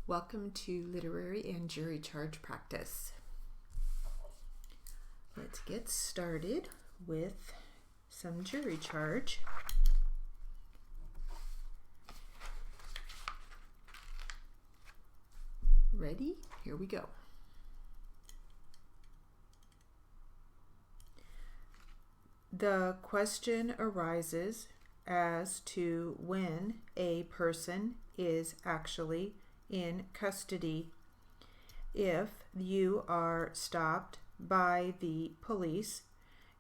Welcome to literary and jury charge practice. Let's get started with some jury charge. Ready? Here we go. The question arises as to when a person is actually in custody. If you are stopped by the police,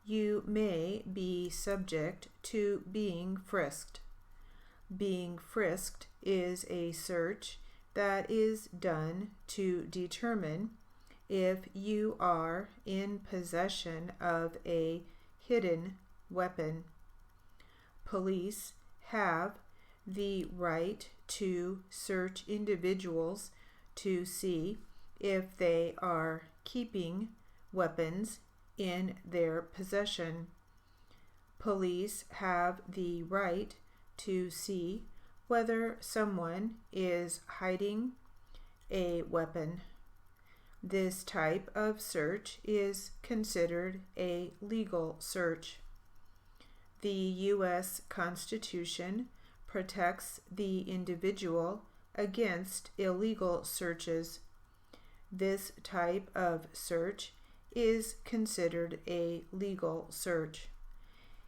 you may be subject to being frisked. Being frisked is a search that is done to determine if you are in possession of a hidden weapon. Police have the right to search individuals to see if they are keeping weapons in their possession. Police have the right to see whether someone is hiding a weapon. This type of search is considered a legal search. The U.S. Constitution protects the individual against illegal searches. This type of search is considered a legal search.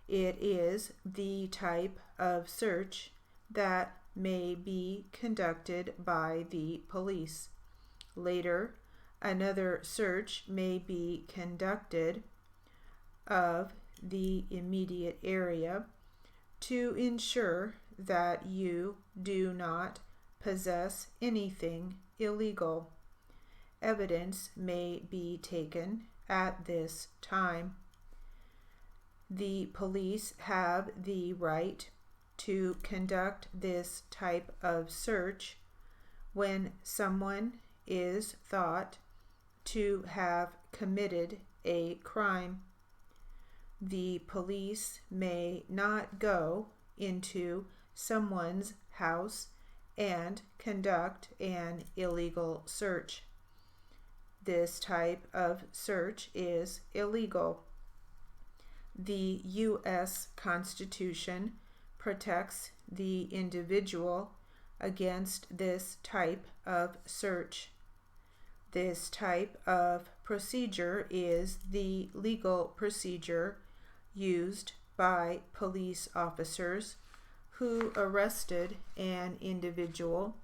It is the type of search that may be conducted by the police. Later, another search may be conducted of the immediate area to ensure that you do not possess anything illegal. Evidence may be taken at this time. The police have the right to conduct this type of search when someone is thought to have committed a crime. The police may not go into someone's house and conduct an illegal search. This type of search is illegal. The U.S. Constitution protects the individual against this type of search. This type of procedure is the legal procedure used by police officers who arrested an individual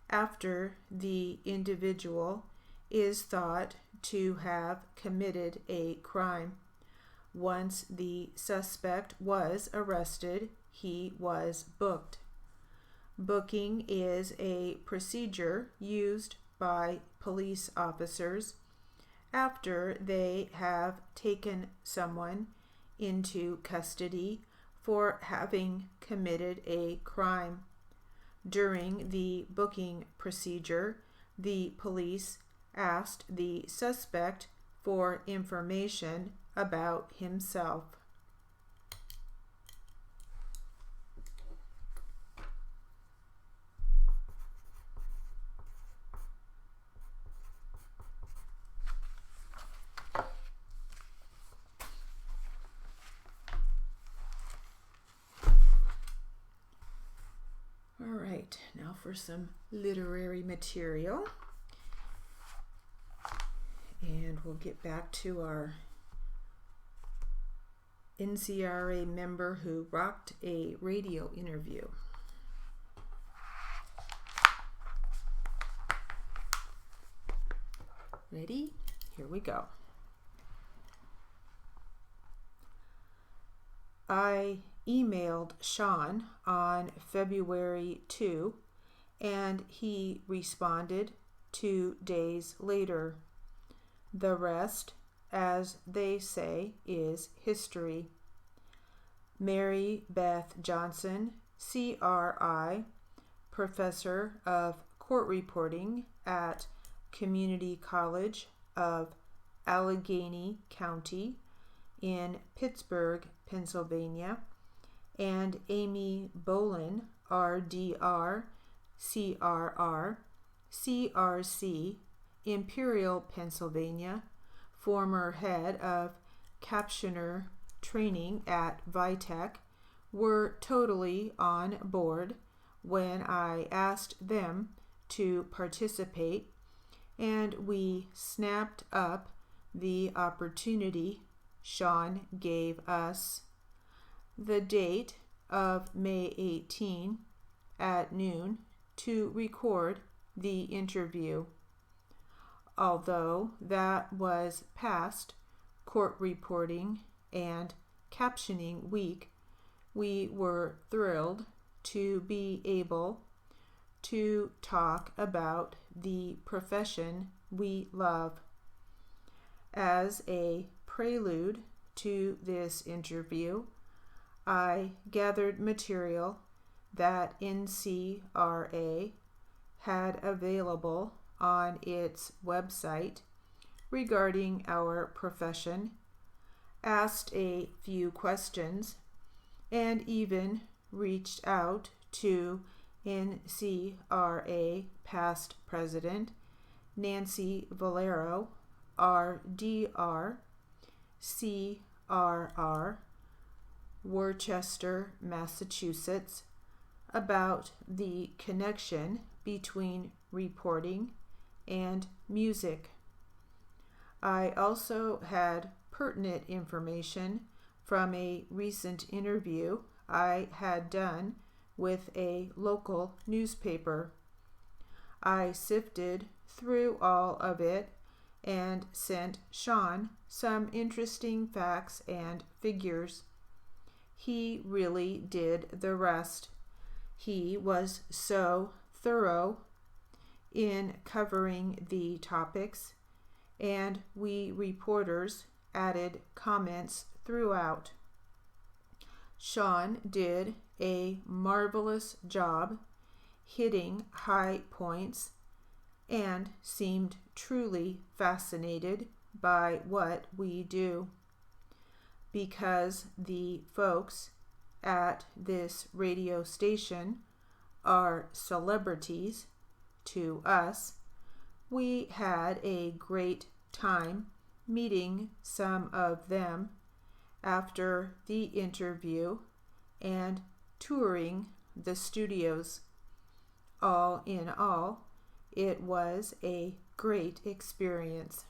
after the individual is thought to have committed a crime. Once the suspect was arrested, he was booked. Booking is a procedure used by police officers after they have taken someone into custody for having committed a crime. During the booking procedure, the police asked the suspect for information about himself. Alright, now for some literary material. And we'll get back to our NCRA member who rocked a radio interview. Ready? Here we go. I emailed Sean on February 2, and he responded 2 days later. The rest, as they say, is history. Mary Beth Johnson, CRI, Professor of Court Reporting at Community College of Allegheny County in Pittsburgh, Pennsylvania, and Amy Bolin, RDR, CRR, CRC, Imperial, Pennsylvania, former head of captioner training at Vitech, were totally on board when I asked them to participate, and we snapped up the opportunity Sean gave us. The date of May 18 at noon to record the interview. Although that was past court reporting and captioning week, we were thrilled to be able to talk about the profession we love. As a prelude to this interview, I gathered material that NCRA had available on its website regarding our profession, asked a few questions, and even reached out to NCRA past president Nancy Valero, RDR, CRR, Worcester, Massachusetts, about the connection between reporting and music. I also had pertinent information from a recent interview I had done with a local newspaper. I sifted through all of it and sent Sean some interesting facts and figures. He really did the rest. He was so thorough in covering the topics, and we reporters added comments throughout. Sean did a marvelous job hitting high points and seemed truly fascinated by what we do. Because the folks at this radio station are celebrities to us, we had a great time meeting some of them after the interview and touring the studios. All in all, it was a great experience.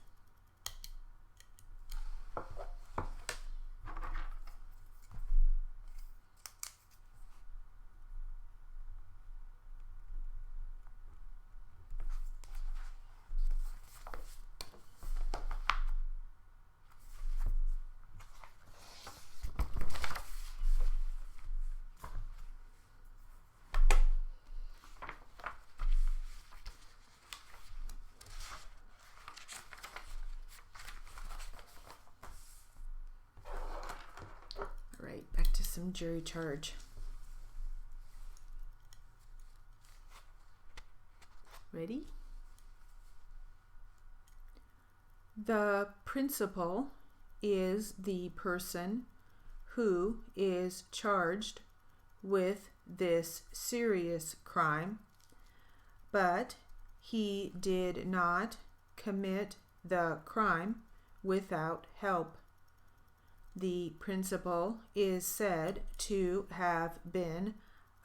Back to some jury charge. Ready? The principal is the person who is charged with this serious crime, but he did not commit the crime without help. The principal is said to have been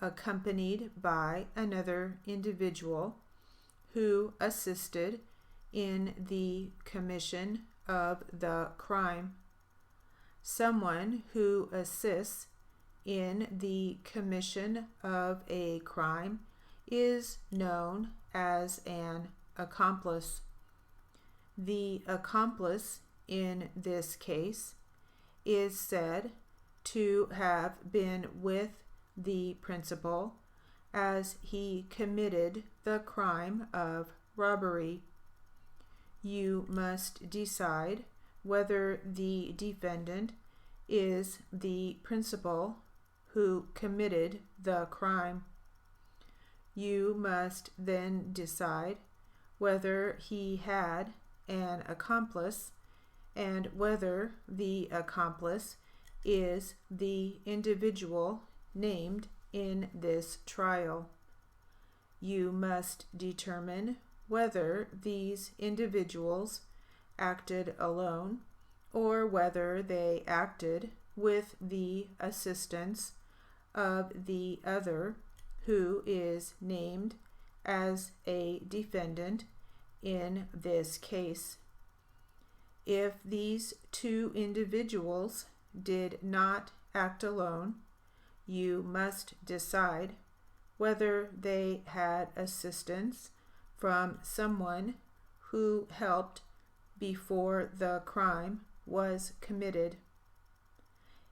accompanied by another individual who assisted in the commission of the crime. Someone who assists in the commission of a crime is known as an accomplice. The accomplice in this case is said to have been with the principal as he committed the crime of robbery. You must decide whether the defendant is the principal who committed the crime. You must then decide whether he had an accomplice and whether the accomplice is the individual named in this trial. you must determine whether these individuals acted alone or whether they acted with the assistance of the other who is named as a defendant in this case. If these two individuals did not act alone, you must decide whether they had assistance from someone who helped before the crime was committed.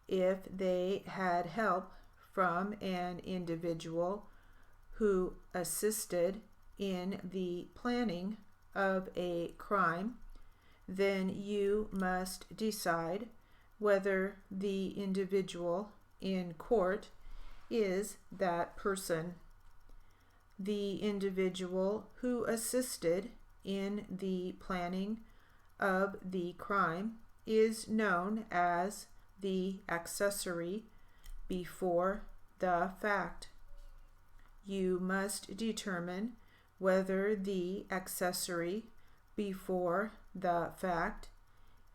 If they had help from an individual who assisted in the planning of a crime, then you must decide whether the individual in court is that person. The individual who assisted in the planning of the crime is known as the accessory before the fact. You must determine whether the accessory before the fact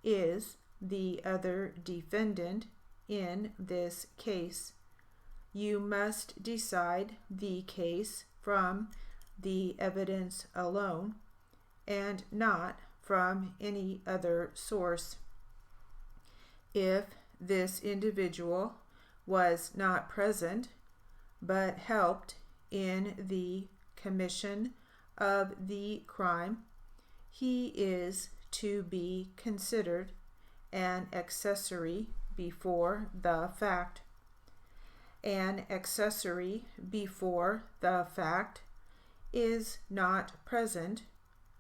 is the other defendant in this case. You must decide the case from the evidence alone and not from any other source. If this individual was not present but helped in the commission of the crime, he is to be considered an accessory before the fact. An accessory before the fact is not present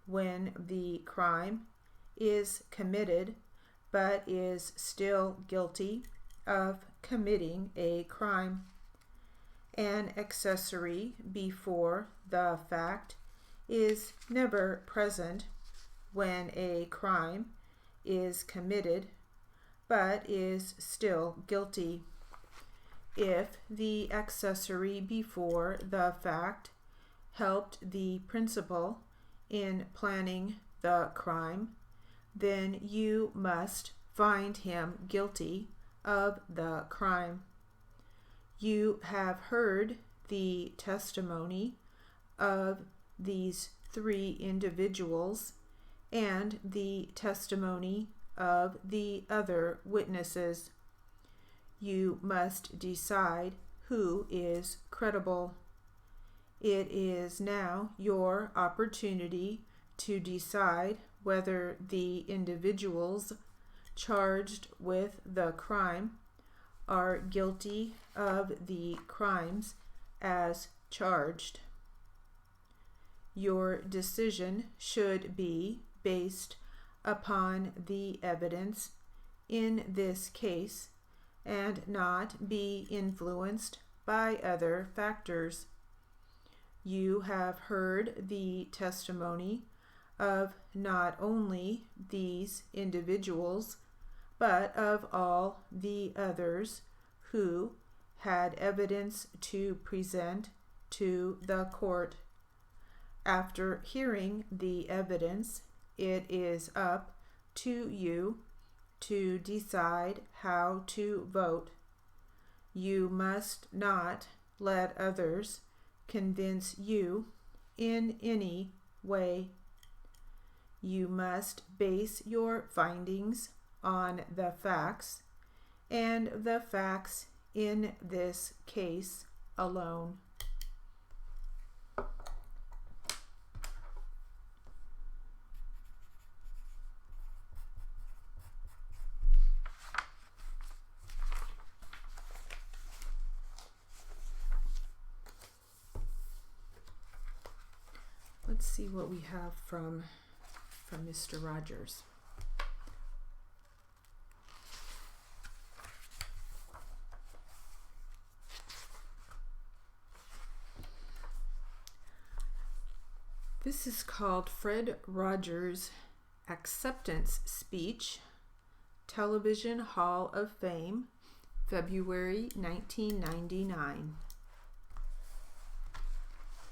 when the crime is committed but is still guilty of committing a crime. An accessory before the fact is never present when a crime is committed but is still guilty. If the accessory before the fact helped the principal in planning the crime, then you must find him guilty of the crime. You have heard the testimony of these three individuals and the testimony of the other witnesses. You must decide who is credible. It is now your opportunity to decide whether the individuals charged with the crime are guilty of the crimes as charged. Your decision should be based upon the evidence in this case and not be influenced by other factors. You have heard the testimony of not only these individuals, but of all the others who had evidence to present to the court. After hearing the evidence, it is up to you to decide how to vote. You must not let others convince you in any way. You must base your findings on the facts and the facts in this case alone. Let's see what we have from Mr. Rogers. This is called Fred Rogers' Acceptance Speech, Television Hall of Fame, February 1999.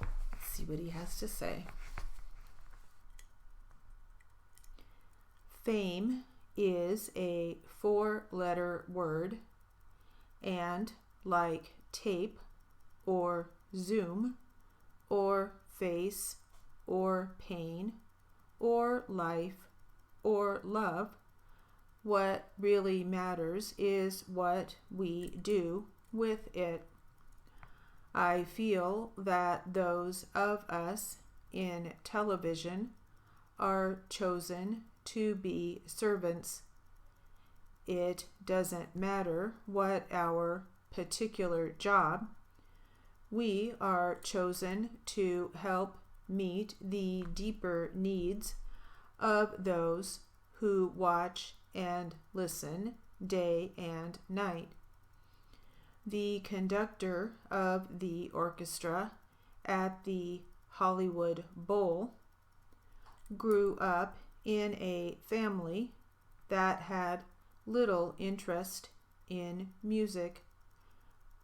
Let's see see what he has to say. Fame is a 4-letter word, and like tape or Zoom or face or pain or life or love, what really matters is what we do with it. I feel that those of us in television are chosen to be servants. It doesn't matter what our particular job. We are chosen to help meet the deeper needs of those who watch and listen day and night. The conductor of the orchestra at the Hollywood Bowl grew up in a family that had little interest in music,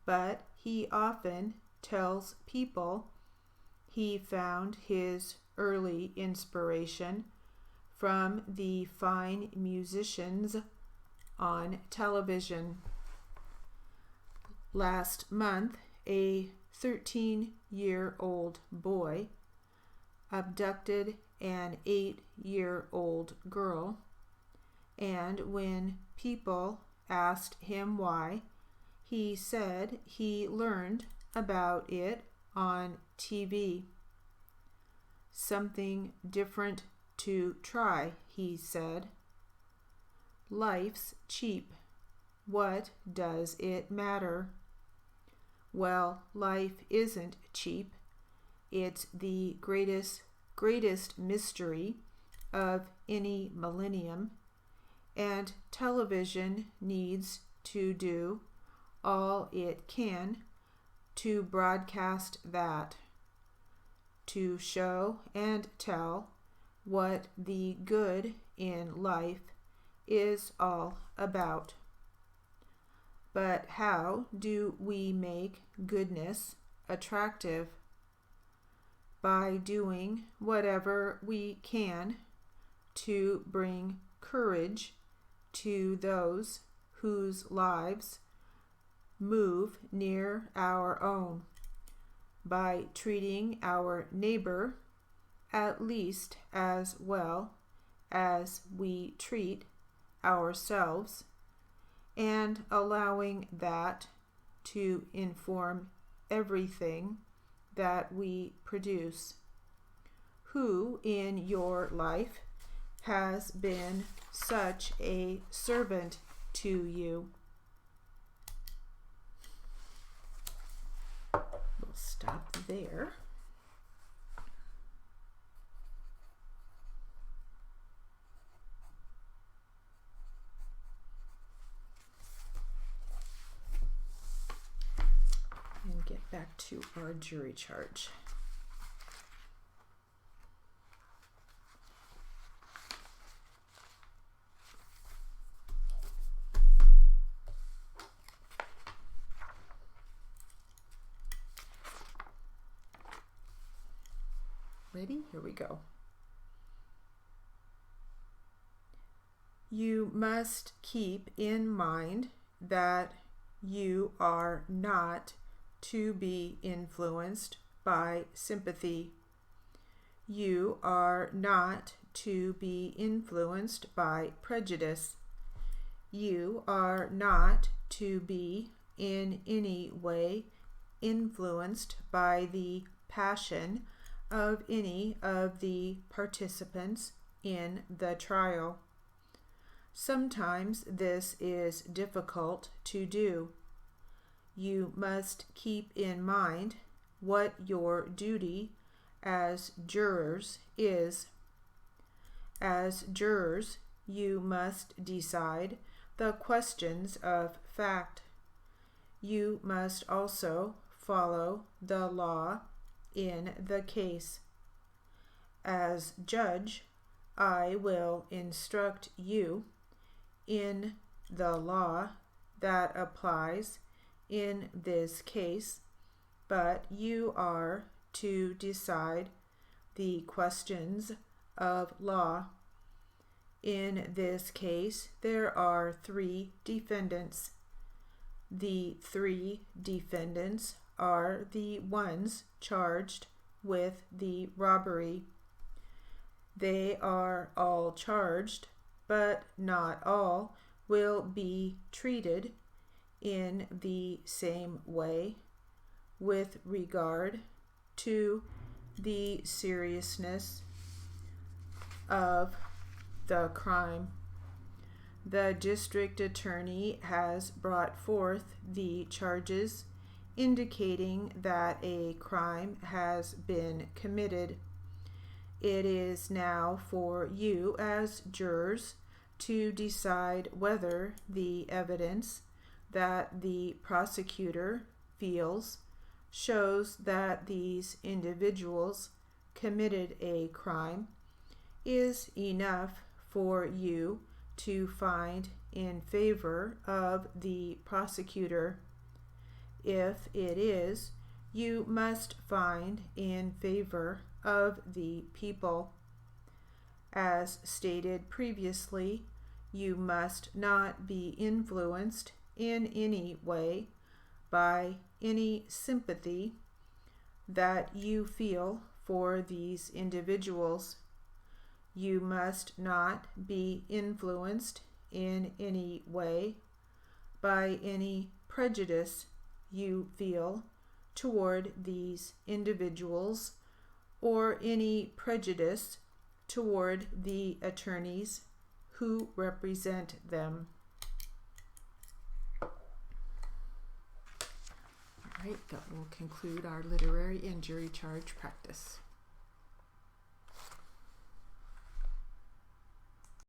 but he often tells people he found his early inspiration from the fine musicians on television. Last month, a 13-year-old boy abducted an 8-year-old girl, and when people asked him why, he said he learned about it on TV. Something different to try, he said. Life's cheap. What does it matter? Well, life isn't cheap. It's the greatest mystery of any millennium, and television needs to do all it can to broadcast that, to show and tell what the good in life is all about. But how do we make goodness attractive? By doing whatever we can to bring courage to those whose lives move near our own, by treating our neighbor at least as well as we treat ourselves, and allowing that to inform everything that we produce. Who in your life has been such a servant to you? We'll stop there. And get back to our jury charge. Ready? Here we go. You must keep in mind that you are not to be influenced by sympathy. You are not to be influenced by prejudice. You are not to be in any way influenced by the passion of any of the participants in the trial. Sometimes this is difficult to do. You must keep in mind what your duty as jurors is. As jurors, you must decide the questions of fact. You must also follow the law in the case. As judge, I will instruct you in the law that applies in this case, but you are to decide the questions of law. In this case, there are 3 defendants. The 3 defendants are the ones charged with the robbery. They are all charged, but not all will be treated in the same way with regard to the seriousness of the crime. The district attorney has brought forth the charges indicating that a crime has been committed. It is now for you as jurors to decide whether the evidence that the prosecutor feels shows that these individuals committed a crime is enough for you to find in favor of the prosecutor. If it is, you must find in favor of the people. As stated previously, you must not be influenced in any way by any sympathy that you feel for these individuals. You must not be influenced in any way by any prejudice you feel toward these individuals or any prejudice toward the attorneys who represent them. All right, that will conclude our literary and jury charge practice.